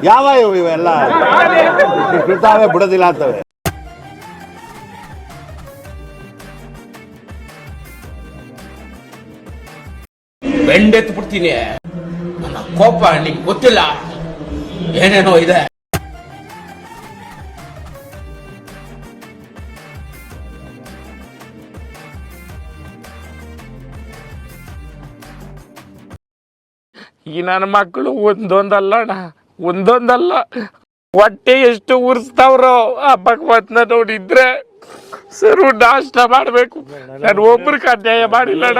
ಯಾವ ಇವೆಲ್ಲ ಬಿಡ್ತಾವೆ ಬಿಡೋದಿಲ್ಲ ಅಂತವೆ. ಬೆಂಡೆತ್ತು ಬಿಡ್ತೀನಿ. ನನ್ನ ಕೋಪ ನಿಂಗೆ ಗೊತ್ತಿಲ್ಲ, ಏನೇನೋ ಇದೆ. ಈ ನನ್ನ ಮಕ್ಕಳು ಒಂದೊಂದಲ್ಲ ಹೊಟ್ಟೆ ಎಷ್ಟು ಉರ್ಸ್ತಾವ್ರೋ ಆ ಭಗವಂತನ ನೋಡಿದ್ರೆ ಸರು ನಾಷ್ಟ ಮಾಡ್ಬೇಕು. ನಾನು ಒಬ್ರಿಗೆ ಅನ್ಯಾಯ ಮಾಡಿಲ್ಲಣ್ಣ.